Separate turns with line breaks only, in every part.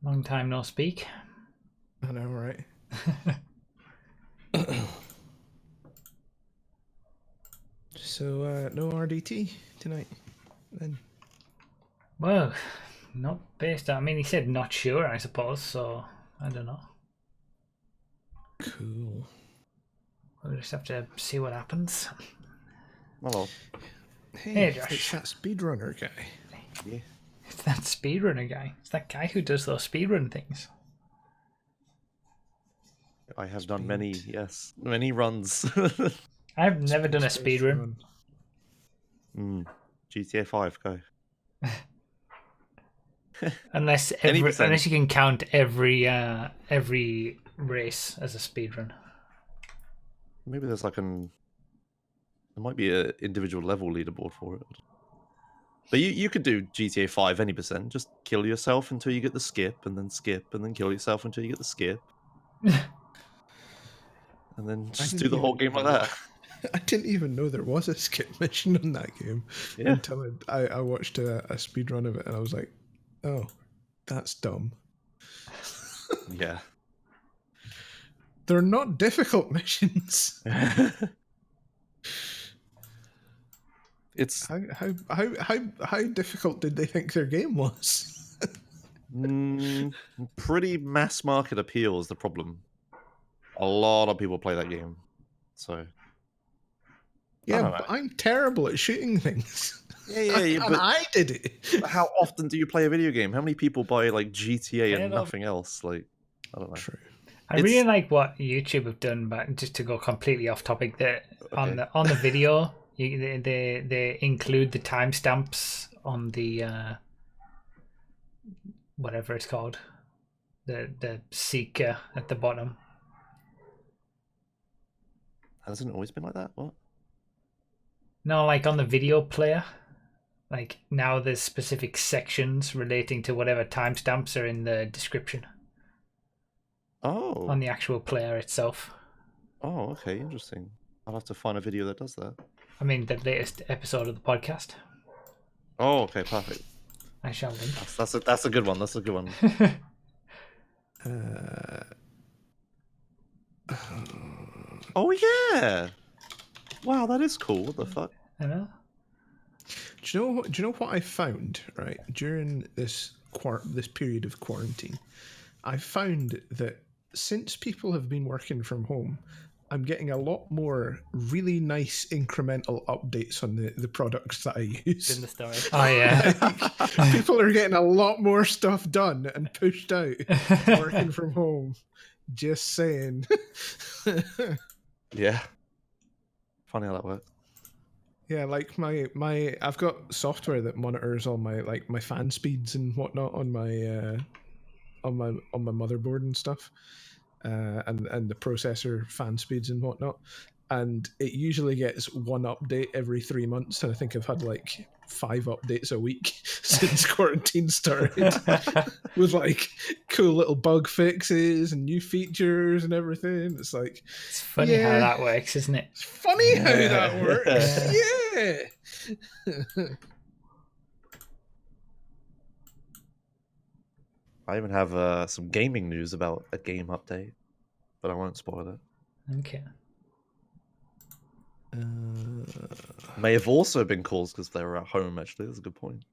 Long time no speak.
I know, right? So, no RDT tonight, then?
Well, not based on... I mean, he said not sure, I suppose, so I don't know.
Cool.
We'll just have to see what happens.
Hello.
Hey, Josh.
It's that speedrunner guy.
Yeah.
It's that speedrunner guy. It's that guy who does those speedrun things.
I have done many runs.
I've never done a speedrun.
GTA 5, go.
Unless you can count every race as a speedrun.
Maybe there's like there might be an individual level leaderboard for it. But you could do GTA 5 any percent. Just kill yourself until you get the skip, and then kill yourself until you get the skip. And then just do the whole game like that.
I didn't even know there was a skip mission on that game until I watched a speedrun of it, and I was like, oh, that's dumb.
Yeah.
They're not difficult missions.
It's
how difficult did they think their game was?
Pretty mass market appeal is the problem. A lot of people play that game, so
yeah, but I'm terrible at shooting things.
Yeah,
but I did it.
How often do you play a video game? How many people buy like GTA and nothing else? Like, I don't know.
True.
I really like what YouTube have done, but just to go completely off topic, that on the video, they include the timestamps on the whatever it's called, the seeker at the bottom.
Hasn't it always been like that? What?
No, like on the video player. Like now there's specific sections relating to whatever timestamps are in the description.
Oh.
On the actual player itself.
Oh, okay, interesting. I'll have to find a video that does that.
I mean, the latest episode of the podcast.
Oh, okay, perfect.
I shall link.
That's a good one. That's a good one. Oh yeah! Wow, that is cool. What the fuck?
I know.
Do you know what I found right during this period of quarantine? I found that since people have been working from home, I'm getting a lot more really nice incremental updates on the products that I use.
In the story. Oh yeah.
Like, people are getting a lot more stuff done and pushed out working from home. Just saying.
Yeah. Funny how that works.
Yeah, like my I've got software that monitors all my fan speeds and whatnot on my motherboard and stuff, and the processor fan speeds and whatnot, and it usually gets one update every 3 months, and I think I've had like 5 updates a week since quarantine started, with like cool little bug fixes and new features and everything. It's like,
it's funny how that works, isn't it?
It's funny how that works. Yeah.
I even have some gaming news about a game update, but I won't spoil it.
Okay.
May have also been caused because they were at home, actually. That's a good point.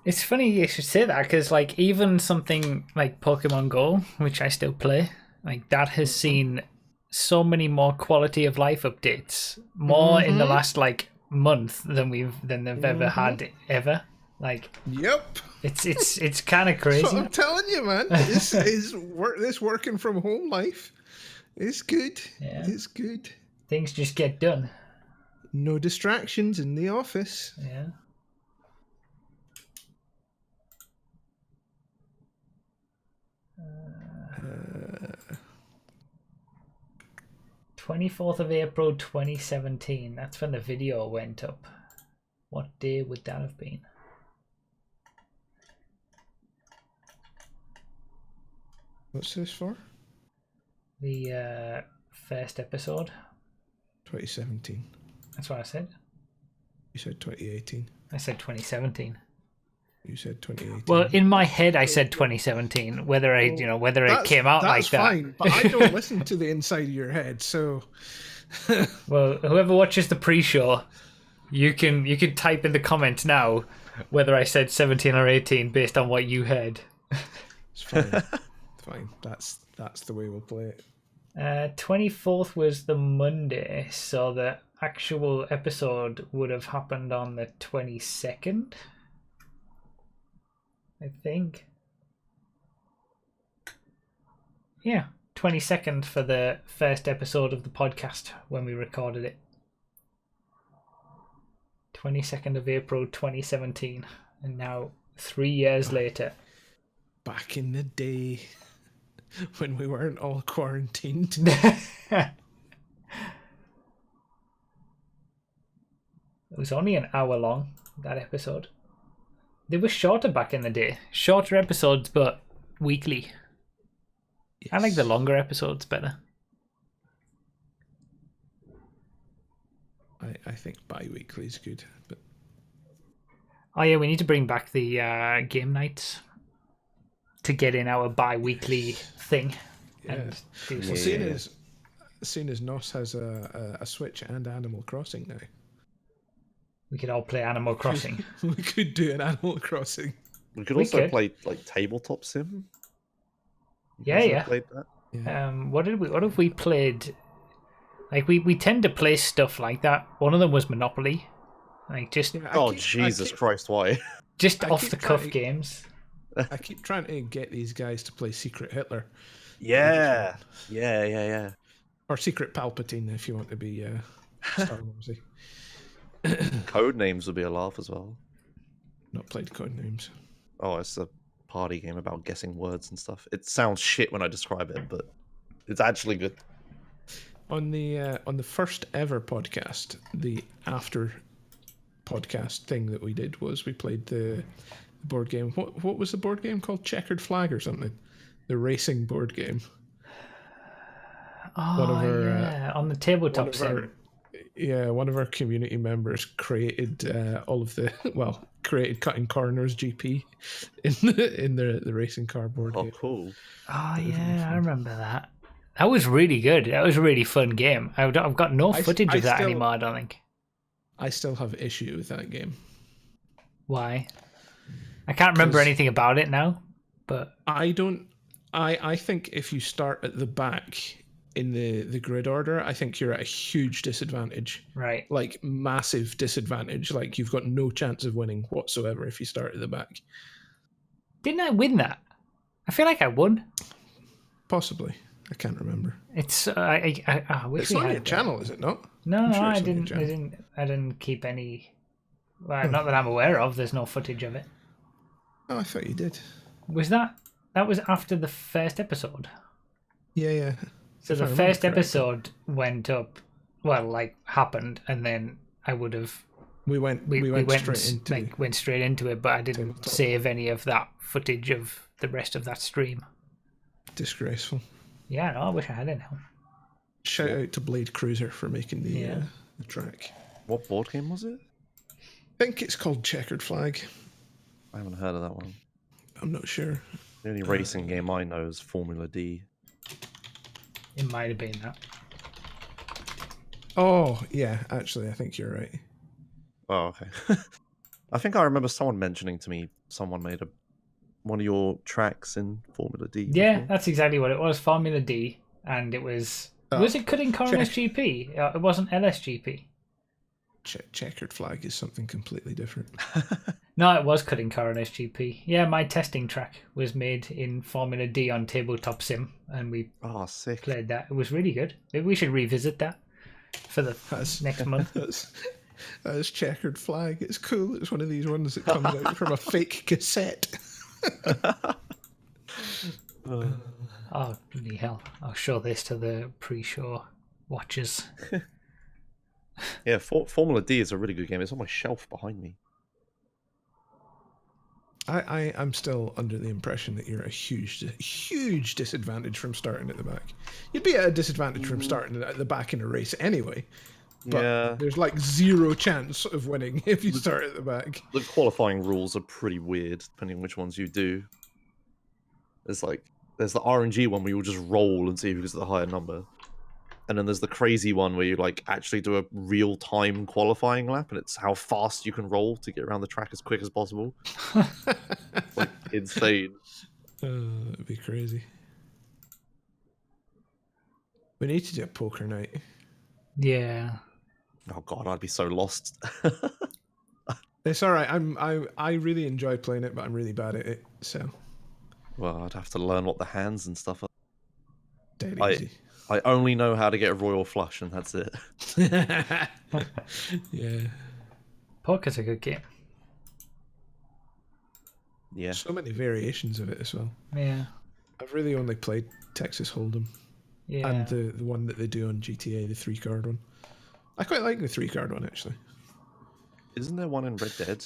It's funny you should say that, because like even something like Pokemon Go, which I still play, like that has seen so many more quality of life updates, more in the last like month than they've ever had ever. Like,
yep,
it's kind of crazy.
That's what I'm telling you, man. This working from home life is good.
Yeah.
It's good.
Things just get done.
No distractions in the office.
Yeah. 24th of April 2017. That's when the video went up. What day would that have been?
What's this for?
The first episode.
2017.
That's what I said.
You said 2018.
I said 2017.
You said 2018.
Well, in my head, I said 2017. Whether whether it came out like that.
That's fine, but I don't listen to the inside of your head, so.
Well, whoever watches the pre-show, you can type in the comments now whether I said 17 or 18 based on what you heard.
It's fine. Fine. That's the way we'll play it.
24th was the Monday, so the actual episode would have happened on the 22nd. I think. Yeah, 22nd for the first episode of the podcast when we recorded it. 22nd of April 2017. And now 3 years later.
Back in the day when we weren't all quarantined.
It was only an hour long, that episode. They were shorter back in the day. Shorter episodes, but weekly.
Yes.
I like the longer episodes better.
I think bi-weekly is good. But
Oh yeah, we need to bring back the game nights to get in our bi-weekly thing.
yeah.
And do
Well,
some-
seeing as Nos has a Switch and Animal Crossing now,
we could all play Animal Crossing.
we could do an Animal Crossing.
We could
We
also
could.
play like tabletop sim. You
Yeah,
guys ever
yeah.
Played that?
What have we played? Like we tend to play stuff like that. One of them was Monopoly. Like just
Yeah,
Oh Jesus Christ! Why?
just
I
off
keep
the cuff
trying-
games.
I keep trying to get these guys to play Secret Hitler
Yeah.
or Secret Palpatine if you want to be Star Warsy.
Code names would be a laugh as well.
Not played Codenames.
Oh, it's a party game about guessing words and stuff. It sounds shit when I describe it, but it's actually good.
On the first ever podcast, the after podcast thing that we did was we played the board game. What was the board game called? Checkered Flag or something? The racing board game.
Oh
One of our,
yeah, on the tabletop
One of
sim.
our, yeah, one of our community members created all of the created Cutting Corners GP in the racing car board
Oh,
game.
cool.
Oh yeah, I remember that. That was really good. That was a really fun game. I've got no footage of that
still-
anymore. I don't think.
I still have issue with that game.
Why? I can't remember
'Cause-
anything about it now. But
I don't. I think if you start at the back in the grid order, I think you're at a huge disadvantage.
right,
Like massive disadvantage. Like you've got no chance of winning whatsoever if you start at the back.
didn't I win that? I feel like I won.
Possibly. I can't remember.
It's I wish
It's
we
on
had
your channel, is it not?
No,
I'm
no,
sure
I
it's on your
didn't.
channel.
I didn't keep any. Well, not that I'm aware of. There's no footage of it.
Oh, I thought you did.
Was that was after the first episode?
Yeah.
So
If
the
I remember
first
correctly.
episode went up, well, like happened, and then I would have
We went straight into
went straight into it, but I didn't
tabletop.
save any of that footage of the rest of that stream.
disgraceful.
Yeah, no, I wish I had it now.
Shout out to Blade Cruiser for making
Yeah.
the track.
What board game was it?
I think it's called Checkered Flag.
I haven't heard of that one.
I'm not sure.
The only racing game I know is Formula D.
It might have been that.
Oh, yeah, actually, I think you're right.
Oh, okay. I think I remember someone mentioning to me someone made one of your tracks in Formula D.
Yeah,
before.
that's exactly what it was. Formula D, and it was. Was it Cutting Corners GP? It wasn't LSGP.
Checkered Flag is something completely different.
No, it was Cutting Corners GP. Yeah, my testing track was made in Formula D on Tabletop Sim, and we
Oh, sick.
played that. It was really good. Maybe we should revisit that for the
That's-
next month.
That's Checkered Flag. It's cool. It's one of these ones that comes out from a fake cassette.
Oh, bloody hell. I'll show this to the pre-show watchers.
Yeah, Formula D is a really good game. It's on my shelf behind me.
I'm still under the impression that you're a huge disadvantage from starting at the back. You'd be at a disadvantage from starting at the back in a race anyway. But
Yeah.
there's like 0 chance of winning if you start at the back.
The qualifying rules are pretty weird, depending on which ones you do. There's the RNG one where you'll just roll and see who gets the higher number. And then there's the crazy one where you like actually do a real-time qualifying lap, and it's how fast you can roll to get around the track as quick as possible. It's like insane.
It'd be crazy. We need to do a poker night.
Yeah.
Oh god, I'd be so lost.
It's all right. I really enjoy playing it, but I'm really bad at it. So
Well, I'd have to learn what the hands and stuff are.
dead
I-
easy.
I only know how to get a royal flush, and that's it.
Yeah.
Poker's a good game.
Yeah.
So many variations of it as well.
Yeah.
I've really only played Texas Hold'em
Yeah.
and the one that they do on GTA, the 3-card one. I quite like the 3-card one actually.
Isn't there one in Red Dead?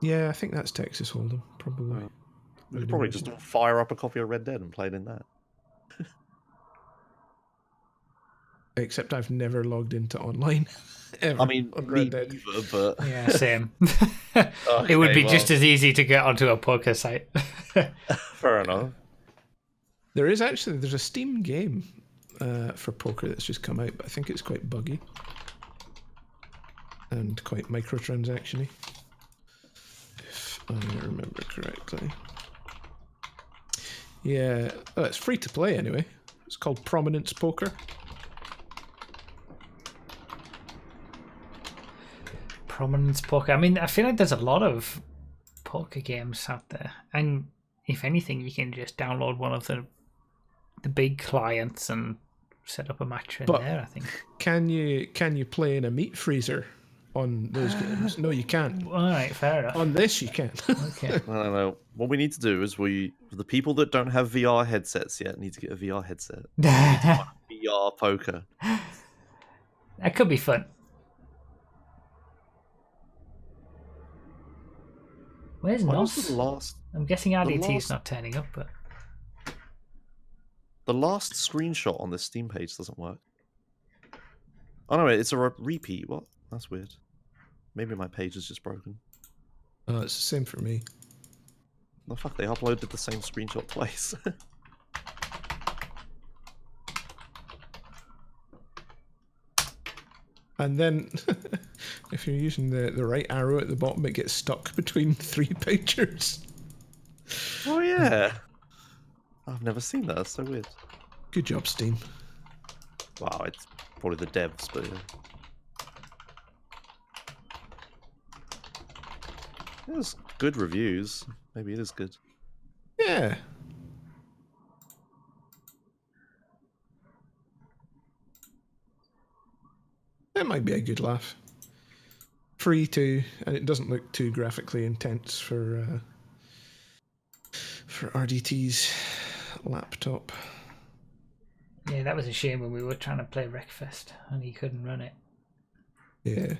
Yeah, I think that's Texas Hold'em, probably.
Oh. We
I'd
could probably
imagine.
just fire up a copy of Red Dead and play it in that.
Except I've never logged into online. Ever
I mean,
on
me
Red Dead.
neither, but
Yeah, same. It would be just as easy to get onto a poker site.
fair enough.
There's a Steam game for poker that's just come out, but I think it's quite buggy and quite microtransaction-y, if I remember correctly. Yeah, it's free to play anyway. It's called Prominence Poker.
Prominence poker. I mean, I feel like there's a lot of poker games out there, and if anything, you can just download one of the big clients and set up a match in
But-
there. I think.
Can you play in a meat freezer on those games? No, you can't.
All right, fair enough.
On this, you can.
Okay.
I don't know. What we need to do is the people that don't have VR headsets yet need to get a VR headset.
That
VR poker.
could be fun. Where's
When was
Nos?
the last
I'm guessing RDT's
last-
not turning up, but
the last screenshot on this Steam page doesn't work? Oh no, wait, it's a repeat. What? That's weird. Maybe my page is just broken.
Oh, it's the same for me.
The fuck, they uploaded the same screenshot twice.
And then, if you're using the right arrow at the bottom, it gets stuck between 3 pictures.
Oh yeah. I've never seen that. That's so weird.
Good job, Steam.
Wow, it's probably the devs, but yeah. There's good reviews. Maybe it is good.
Yeah. That might be a good laugh. Free too, and it doesn't look too graphically intense for RDT's laptop.
yeah, that was a shame when we were trying to play Wreckfest and he couldn't run it.
Yeah.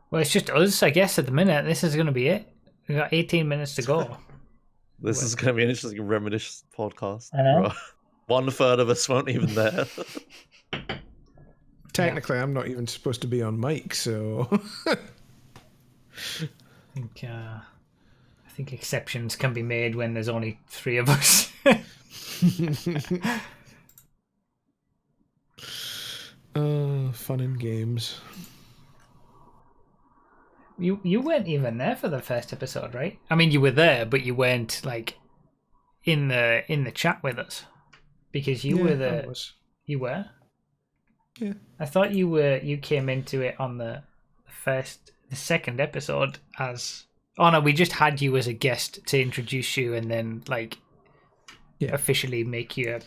Well, it's just us, I guess, at the minute. This is going to be it. We've got 18 minutes to go.
This is going to be an interesting reminiscence podcast.
I know.
Right. 1/3 of us weren't even there.
Technically, I'm not even supposed to be on mic, so
I think exceptions can be made when there's only 3 of us.
fun and games.
You weren't even there for the first episode, right? I mean, you were there, but you weren't like in the chat with us because you were
I
the
was.
you were.
Yeah.
I thought you came into it on the second episode as. Oh no, we just had you as a guest to introduce you and then like
Yeah.
officially make you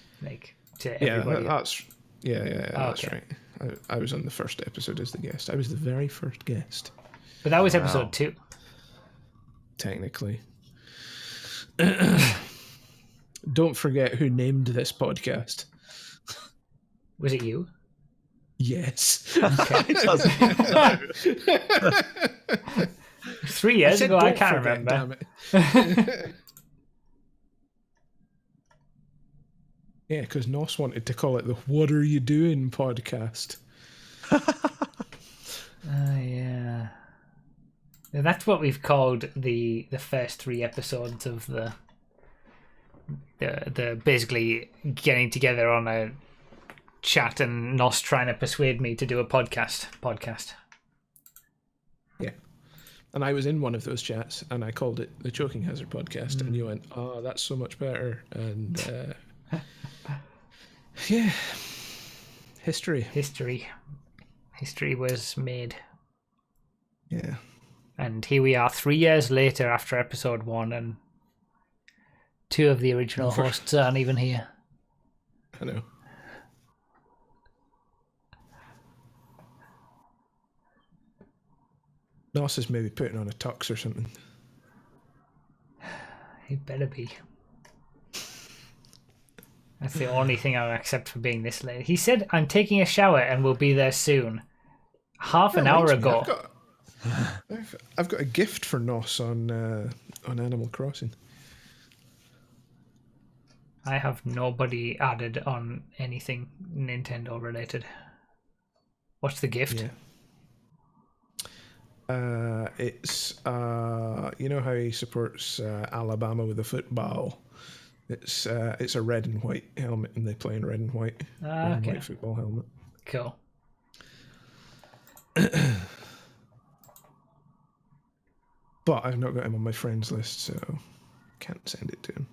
to
Yeah,
everybody.
that's that's
okay.
right. I was on the first episode as the guest. I was the very first guest,
But that was
Wow.
episode 2.
technically. Don't forget who named this podcast.
Was it you?
Yes.
Okay.
It doesn't.
3 years ago, I can't remember.
Damn it. Yeah, because Nos wanted to call it the "What Are You Doing" podcast.
Yeah. That's what we've called the first 3 episodes of the basically getting together on a chat and Nos trying to persuade me to do a podcast.
Yeah. And I was in one of those chats, and I called it the Choking Hazard podcast, and you went, "Oh, that's so much better." And yeah, history
was made.
Yeah.
And here we are 3 years later after episode 1, and 2 of the original hosts aren't even here.
I know. Nos is maybe putting on a tux or something.
He better be. That's the only thing I'll accept for being this late. He said, "I'm taking a shower and will be there soon." Half an hour ago.
I've got a gift for Nos on Animal Crossing.
I have nobody added on anything Nintendo related. What's the gift?
Yeah. It's you know how he supports Alabama with the football. It's a red and white helmet, and they play in red and white. Red and white football helmet.
Cool.
But I've not got him on my friends list, so can't send it to him.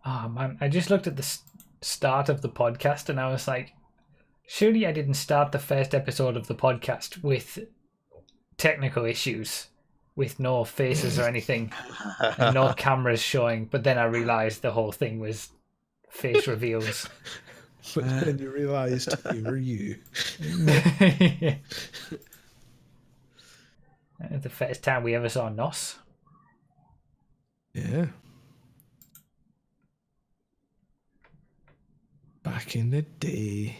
Oh man, I just looked at the start of the podcast and I was like, surely I didn't start the first episode of the podcast with technical issues, with no faces or anything, and no cameras showing. But then I realised the whole thing was face reveals.
But then you realised you were you.
The first time we ever saw Nos.
Yeah. Back in the day.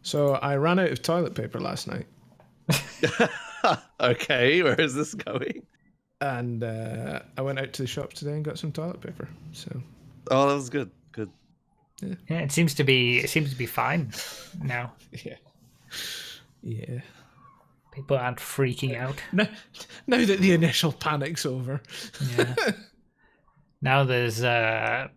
So I ran out of toilet paper last night.
Okay, where is this going?
And I went out to the shop today and got some toilet paper. So
Oh, that was good. Good.
Yeah, it seems to be fine now.
Yeah.
People aren't freaking out.
Now that the initial panic's over.
Yeah. Now there's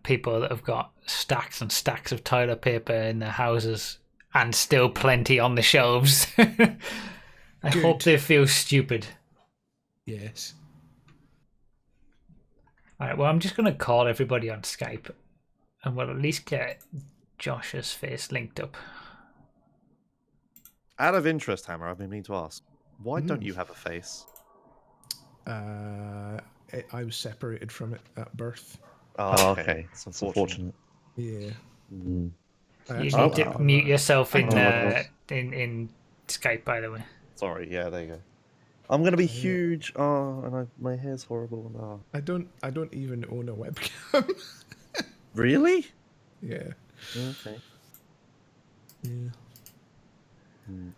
people that have got stacks and stacks of toilet paper in their houses and still plenty on the shelves. I hope they feel stupid.
Yes.
Alright, well, I'm just going to call everybody on Skype and we'll at least get Josh's face linked up.
Out of interest, Hammer, I've been meaning to ask, why don't you have a face?
I was separated from it at birth.
Oh, okay. It's unfortunate.
Yeah.
You need to mute yourself in Skype, by the way.
Sorry, yeah, there you go. I'm gonna be huge. Oh, and my hair's horrible. Oh.
I don't even own a webcam.
Really?
Yeah.
Okay.
Yeah.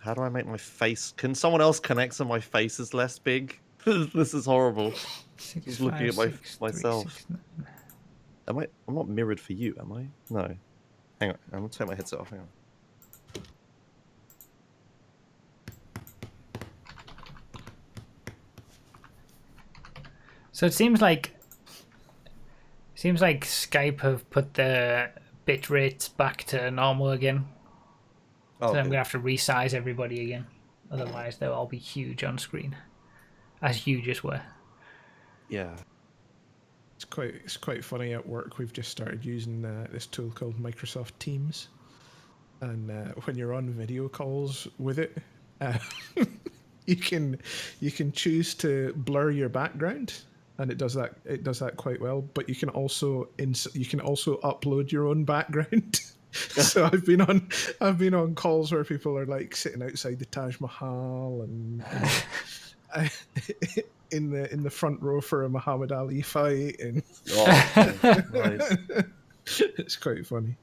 How do I make my face? Can someone else connect so my face is less big? This is horrible. Just looking at myself. Am I? I'm not mirrored for you, am I? No. Hang on. I'm gonna take my headset off. Hang on.
So it seems like Skype have put the bit rates back to normal again.
Oh,
so I'm gonna have to resize everybody again. Otherwise they'll all be huge on screen. As huge as we're.
Yeah.
It's quite funny at work. We've just started using this tool called Microsoft Teams, and when you're on video calls with it, you can choose to blur your background, and it does that. It does that quite well. But you can also upload your own background. So I've been on calls where people are like sitting outside the Taj Mahal and in the front row for a Muhammad Ali fight, and
Oh, nice.
it's quite funny.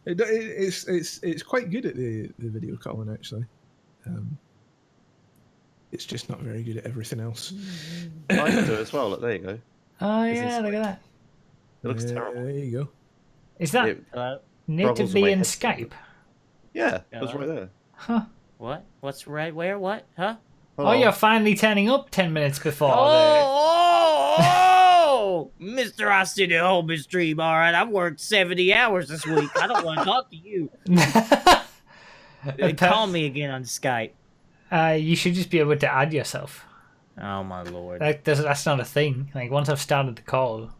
It's quite good at the video calling actually. It's just not very good at everything else.
I can do it as well. Look, there you go.
Oh
Isn't
yeah, look at that.
It looks terrible.
There you go.
Is that
It
Hello?
struggles with
natively
my
in
headset.
Skype?
Yeah, it was
Hello?
right there.
Huh.
What? What's right where? What? Huh?
Hold
Oh,
on.
you're finally turning up 10 minutes before.
Oh, Mister, I sit at home and stream. All right, I've worked 70 hours this week. I don't want to talk to you. Call me again on Skype.
You should just be able to add yourself.
Oh my lord.
That's not a thing. Like once I've started the call.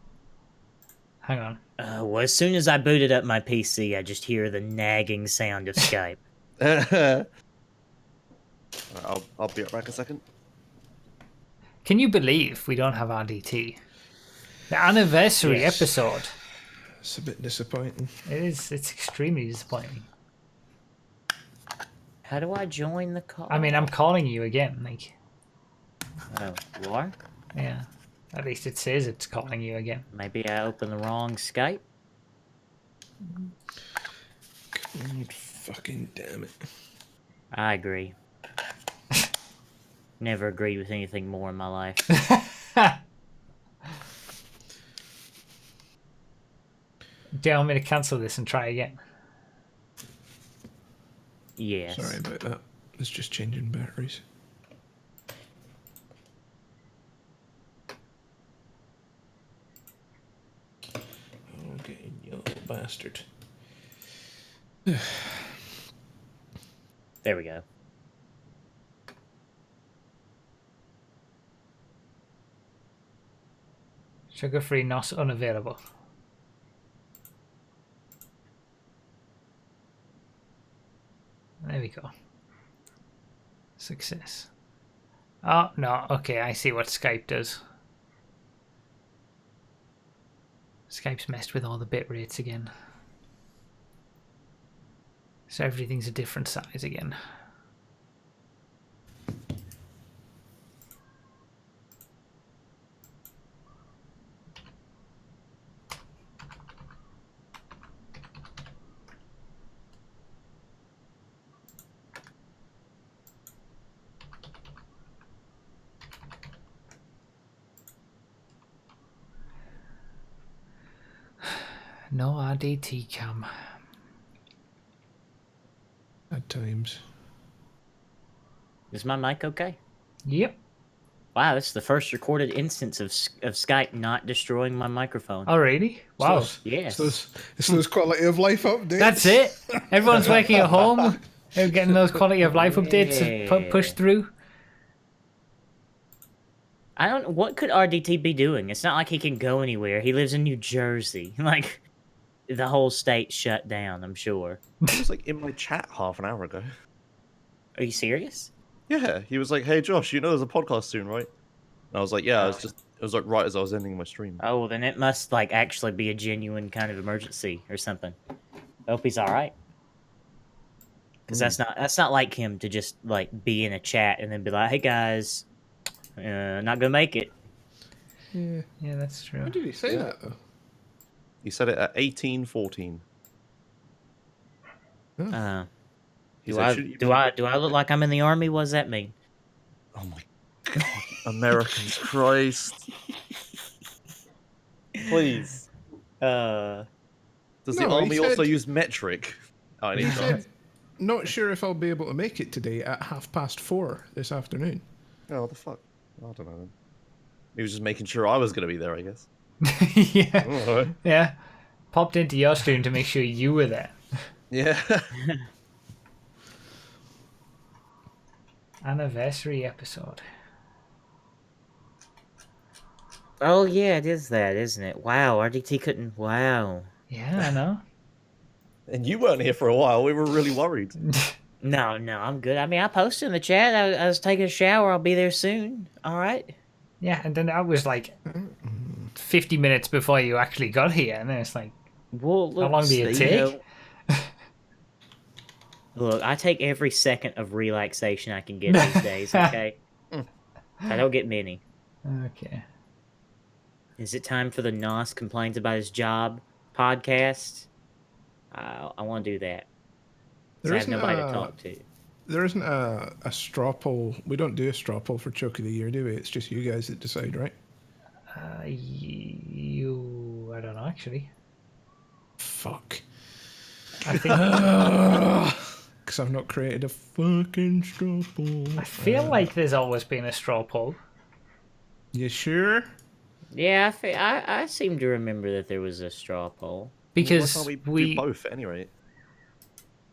Hang on.
Well, as soon as I booted up my PC, I just hear the nagging sound of Skype.
I'll be right back a second.
Can you believe we don't have RDT? The anniversary
Yes.
episode.
It's a bit disappointing.
It's extremely disappointing.
How do I join the call?
I mean, I'm calling you again. Like,
Oh, you are?
yeah. At least it says it's calling you again.
Maybe I opened the wrong Skype.
God fucking damn it.
I agree. Never agreed with anything more in my life.
Do you want me to cancel this and try again?
Yes.
Sorry about that. It's just changing batteries. Okay, you little bastard.
There we go.
Sugar-free NOS unavailable. There we go. Success. Oh, no. Okay, I see what Skype does. Skype's messed with all the bit rates again. So everything's a different size again. No RDT cam.
At times.
Is my mic okay?
Yep.
Wow, this is the first recorded instance of Skype not destroying my microphone.
Alrighty. Wow.
Yes.
It's those quality of life updates.
That's it. Everyone's working at home. They're getting those quality of life updates
Yeah.
pushed through.
I don't. What could RDT be doing? It's not like he can go anywhere. He lives in New Jersey. Like, the whole state shut down, I'm sure.
He was like in my chat half an hour ago.
Are you serious?
Yeah, he was like, "Hey Josh, you know there's a podcast soon, right?" And I was like, "Yeah." It was like right as I was ending my stream.
Oh, well, then it must, like, actually be a genuine kind of emergency or something. I hope he's all right. Because that's not like him to just, like, be in a chat and then be like, "Hey, guys, not gonna make it."
Yeah.
Yeah, that's true.
Why did he say that though?
He said it at 18:14. He
Do
said,
I
"Should you
do
be-"
I do I look like I'm in the army? What does that mean?
Oh my god, Americans Christ! Please.
Uh,
Does
No,
the
he
army also
said-
use metric? Oh, I need
He
to.
said, not sure if I'll be able to make it today at 4:30 this afternoon.
Oh, what the fuck? I don't know. Then. He was just making sure I was going to be there, I guess.
Yeah.
Oh, alright.
Yeah. Popped into your stream to make sure you were there.
Yeah.
Anniversary episode.
oh yeah, it is that, isn't it? Wow, RDT couldn't. Wow.
Yeah, I know.
And you weren't here for a while. We were really worried.
No, I'm good. I mean, I posted in the chat. I was taking a shower. I'll be there soon. All right.
Yeah, and then that was like 50 minutes before you actually got here, and then it's like,
Well, look,
how long do you take?
know- look, I take every second of relaxation I can get these days. Okay. I don't get many.
Okay.
Is it time for the Nos complains about his job podcast? I want to do that.
There
I have
isn't
nobody to
a-
talk to.
There isn't a straw poll. We don't do a straw poll for Choke of the Year, do we? It's just you guys that decide, right?
I don't know actually.
Fuck.
I think
Because I've not created a fucking straw poll.
I feel like there's always been a straw poll.
You sure?
Yeah, I seem to remember that there was a straw poll.
Why
Because
can't we
we
do both at any rate?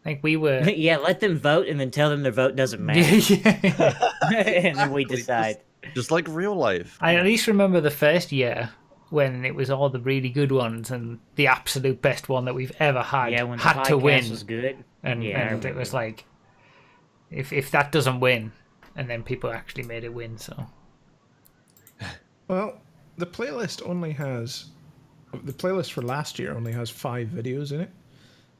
like we were
Yeah, let them vote and then tell them their vote doesn't matter.
yeah.
And then we decide.
Just like real life.
I at least remember the first year when it was all the really good ones and the absolute best one that we've ever had
Yeah, when the
had to
podcast
win.
was good.
And,
Yeah, I
and it
remember.
was like if that doesn't win, and then people actually made it win. So
Well, the playlist for last year only has 5 videos in it.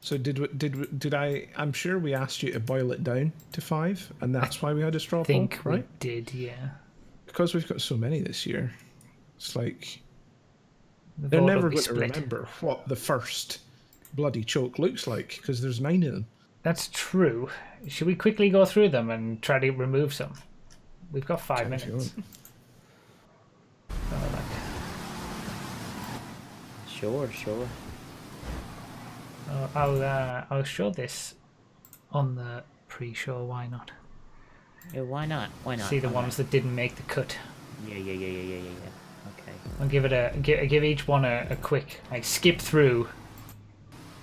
So did I? I'm sure we asked you to boil it down to 5, and that's why we had a straw
I
poll,
think we
right?
did, yeah.
Because we've got so many this year. It's like
The
they're
vote will
never
be
going to
split.
remember what the first bloody choke looks like because there's 9 of them.
That's true. Should we quickly go through them and try to remove some? We've got 5
If you
minutes.
want.
Oh, like,
Sure.
I'll show this on the pre-show. Why not?
Yeah, why not? Why not?
See the
Why
ones that didn't make the cut.
not? Yeah. Okay.
I'll give it give each one a quick skip through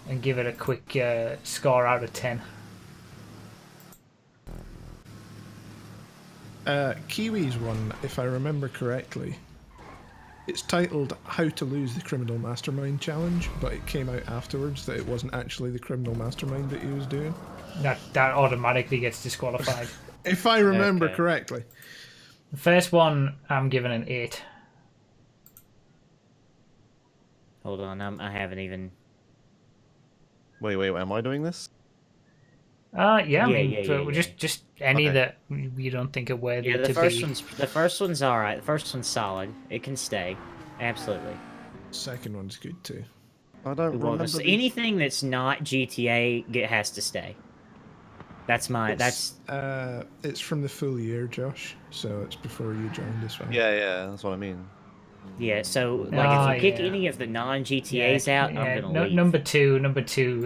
and give it a quick score out of 10.
Kiwi's one, if I remember correctly, it's titled How to Lose the Criminal Mastermind Challenge, but it came out afterwards that it wasn't actually the criminal mastermind that he was doing.
That automatically gets disqualified.
If I remember
Okay.
correctly.
The first one I'm giving an 8.
Hold on, I haven't even.
Wait, am I doing this?
Yeah,
Yeah,
I mean,
yeah.
just any
Okay.
that you don't think are worthy
Yeah,
to
the first
be.
one's all right. The first one's solid. It can stay. Absolutely.
Second one's good too.
I don't
Well,
remember. these.
anything that's not GTA has to stay. That's
It's from the full year, Josh, so it's before you joined as well.
Yeah, that's what I mean.
yeah. So like, if you kick
yeah.
any of the non GTA's out, I'm gonna leave.
Number two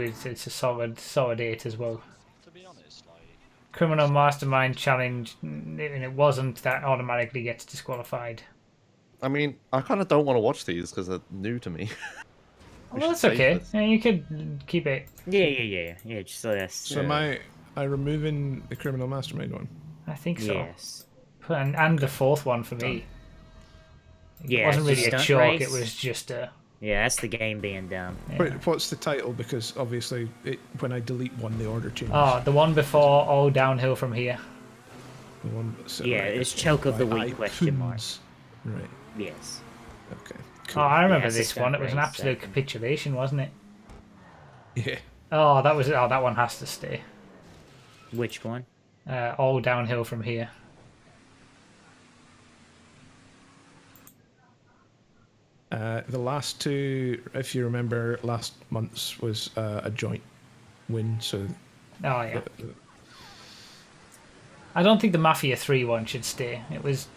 is it's a solid 8 as well.
To be honest, like,
Criminal Mastermind Challenge, and it wasn't that automatically gets disqualified.
I mean, I kind of don't want to watch these because they're new to me. We
Well,
should
that's
save
okay.
this.
Yeah, you could keep it.
Yeah. Just so that's
So
Yeah.
am I removing the criminal mastermind one?
I think so.
yes.
And the fourth one for me. It
Yeah,
wasn't
it's
really a
just
choke.
stunt
It
race.
was just a.
Yeah, that's the game being dumb.
Yeah.
Wait, what's the title? Because obviously, when I delete one, the order changes.
Oh, the one before all downhill from here.
The one, so,
Yeah,
right,
it's choke of the
my
week question mark.
iPhones. Right.
Yes.
Okay.
Oh,
Cool.
I remember
it's a
this one.
stunt
It was an
race,
absolute
second.
capitulation, wasn't it?
Yeah.
Oh, that was. Oh, that one has to stay.
Which one?
All downhill from here.
The last two, if you remember, last month's was a joint win. So
Oh yeah. I don't think the Mafia 3 one should stay. It was,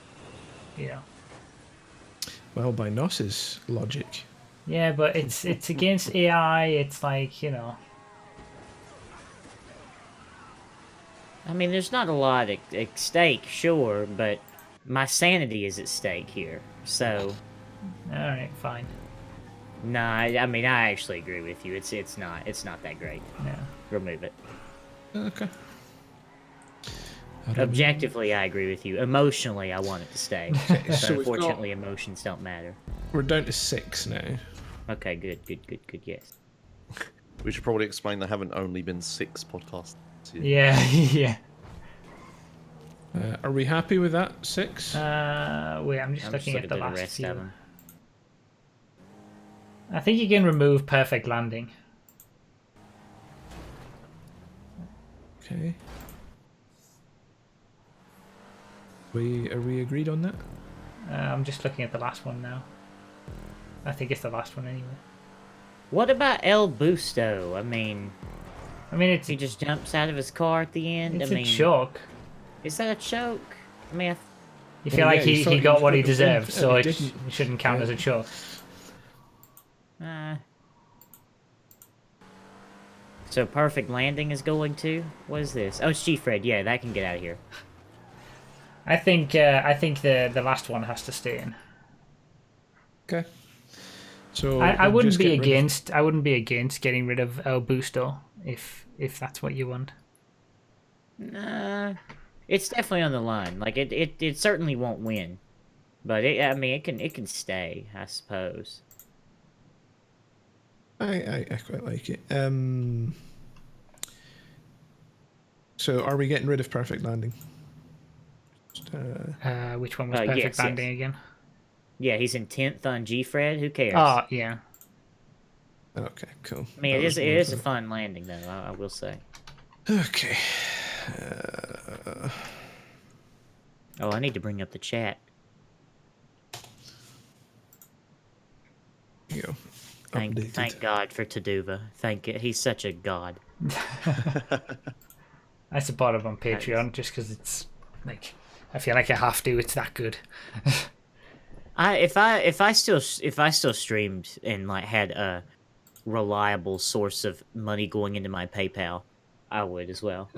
well, by Noss's logic,
Yeah, but it's against AI. It's like
I mean, there's not a lot at stake, sure, but my sanity is at stake here. So,
All right, fine.
nah, I mean, I actually agree with you. It's not that great.
Yeah.
Remove it.
okay.
Objectively, I agree with you. Emotionally, I want it to stay.
so
But
we've got-
unfortunately, emotions don't matter.
We're down to 6 now.
Okay, good, yes.
We should probably explain there haven't only been 6 podcasts. here.
Yeah, yeah.
Are we happy with that 6?
Wait, I'm just
I'm
looking
just
at the
looking at
last
the rest
few.
of them.
I think you can remove perfect landing.
Okay. Are we agreed on that?
I'm just looking at the last one now. I think it's the last one anyway.
What about El Busto? I mean,
it's
he just jumps out of his car at the end.
it's
I
a
mean,
choke.
is that a choke? I mean,
You feel
Well,
like
yeah, he thought
he
he
got
was
what he
gonna win,
deserved, so
and he
it
didn't.
shouldn't count
Yeah.
as a choke.
So perfect landing is going to. What is this? Oh, it's G-Fred. Yeah, that can get out of here.
I think the last one has to stay in.
Okay. So
I
we'll
wouldn't
just
be
get rid of-
against getting rid of El Busto if that's what you want.
Nah, it's definitely on the line. Like it certainly won't win, but I mean, it can stay, I suppose.
I quite like it. So are we getting rid of Perfect Landing? Just,
Which one was
Yes,
Perfect
yes.
Landing again?
Yeah, he's in 10th on G-Fred. Who cares?
Oh yeah.
okay, cool.
I mean,
That
it
was
is
more
a
for-
fun landing though. I will say.
Okay.
Oh, I need to bring up the chat.
Here you go.
Thank
Updated.
God for Taduva. He's such a god.
I support him on Patreon just because it's like I feel like I have to. It's that good.
If I still streamed and like had a reliable source of money going into my PayPal, I would as well.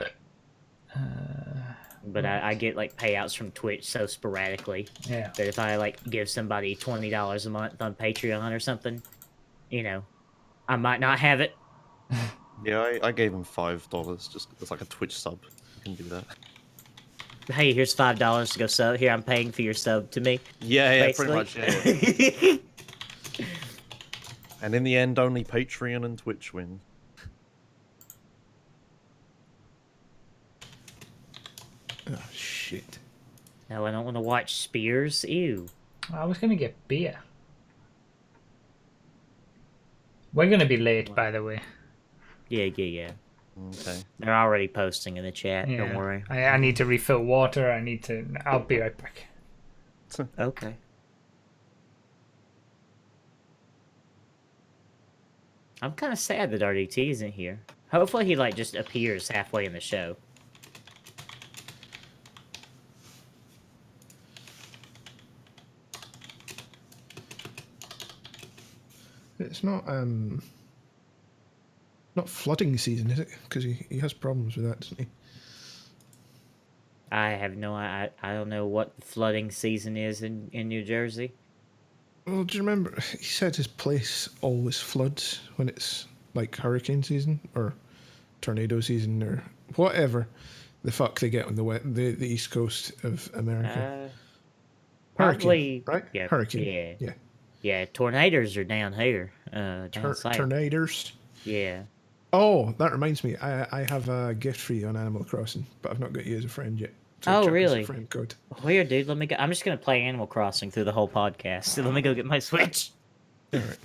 But I get like payouts from Twitch so sporadically
Yeah.
that if I like give somebody $20 a month on Patreon or something, you know, I might not have it.
Yeah, I gave him $5 just as like a Twitch sub. You can do that.
Hey, here's $5 to go sub. Here, I'm paying for your sub to me.
Yeah, pretty much.
basically.
Yeah. And in the end, only Patreon and Twitch win.
Oh shit.
No, I don't want to watch Spears. Ew.
I was gonna get beer. We're gonna be late, by the way.
Yeah.
Okay.
They're already posting in the chat.
Yeah.
Don't worry.
I need to refill water. I'll be right back.
Okay. I'm kind of sad that RDT isn't here. Hopefully he like just appears halfway in the show.
It's not flooding season, is it? Because he has problems with that, doesn't he?
I have no I don't know what the flooding season is in New Jersey.
Well, do you remember he said his place always floods when it's like hurricane season or tornado season or whatever the fuck they get on the east coast of America.
Probably
right?
Yeah.
Hurricane.
Yeah.
Yeah.
Yeah. Tornadoes are down here. Down south.
Tornadoes.
Yeah.
Oh, that reminds me. I have a gift for you on Animal Crossing, but I've not got you as a friend yet.
Oh,
check us a
really?
Friend code.
Weird, dude. Let me go. I'm just gonna play Animal Crossing through the whole podcast. So let me go get my Switch.
All right.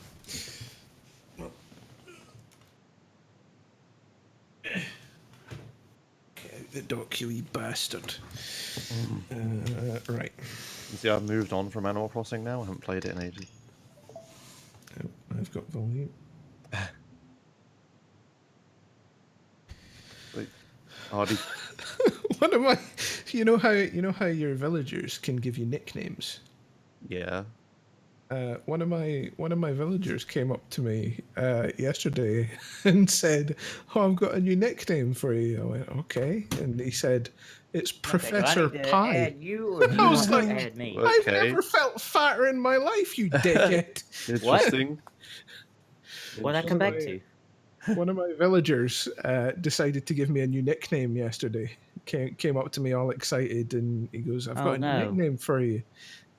Get out the dock, you wee bastard. Right.
You see, I've moved on from Animal Crossing now. I haven't played it in ages.
Oh, I've got volume.
Wait, Hardy.
One of my, you know how your villagers can give you nicknames.
Yeah.
One of my villagers came up to me yesterday and said, "Oh, I've got a new nickname for you." I went, "Okay," and he said, "It's Professor Pie."
Add you or do you
I was
want to
like,
add me?
What?
I've
Okay.
never felt fatter in my life, you dickhead.
Interesting.
What'd I come back
Why-
to?
One of my villagers decided to give me a new nickname yesterday. Came up to me all excited, and he goes, "I've
Oh,
got a
no.
new nickname for you."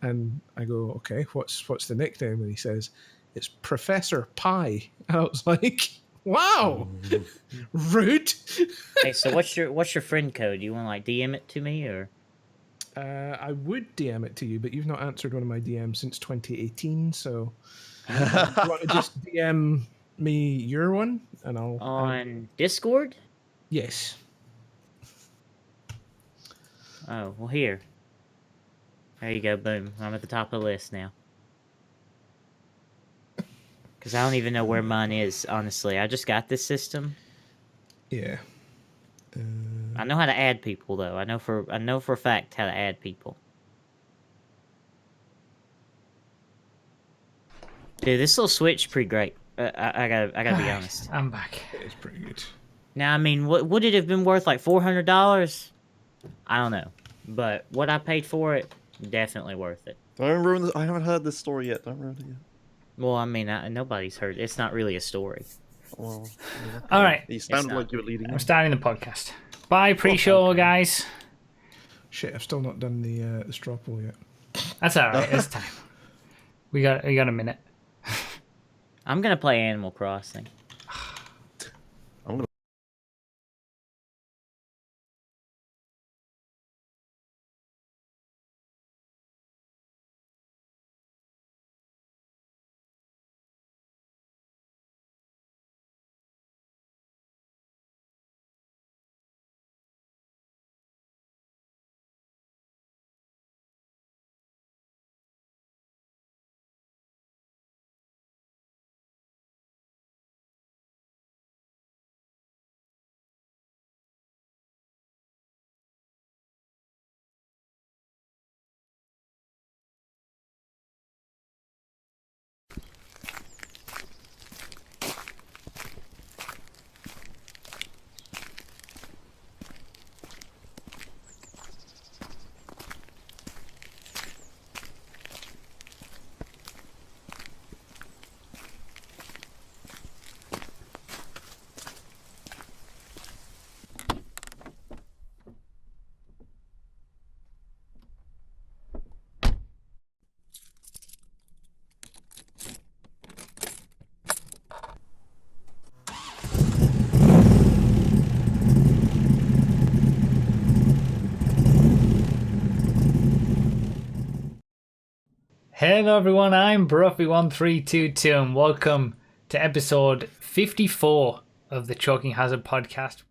And I go, "Okay, what's the nickname?" And he says, "It's Professor Pie." And I was like, "Wow, rude."
Hey, so what's your friend code? You want to like DM it to me or?
I would DM it to you, but you've not answered one of my DMs since 2018. So, you want to just DM me your one, and I'll.
On Discord?
Yes.
Oh, well here. There you go, boom. I'm at the top of the list now. Because I don't even know where mine is, honestly. I just got this system.
Yeah.
I know how to add people, though. I know for a fact how to add people. Dude, this little Switch pretty great. I gotta be honest.
I'm back.
It's pretty good.
Now, I mean, what would it have been worth? Like $400? I don't know, but what I paid for it, definitely worth it.
Don't ruin this. I haven't heard this story yet. Don't ruin it yet.
Well, I mean, nobody's heard. It's not really a story.
Well, yeah,
All right.
You sounded
not.
like you were leading.
I'm starting the podcast. Bye, pre-show, guys.
Shit, I've still not done the straw poll yet.
That's all right. It's time. We got a minute.
I'm gonna play Animal Crossing.
I'm gonna.
Hello everyone, I'm Bruffy1322 and welcome to episode 54 of the Choking Hazard podcast.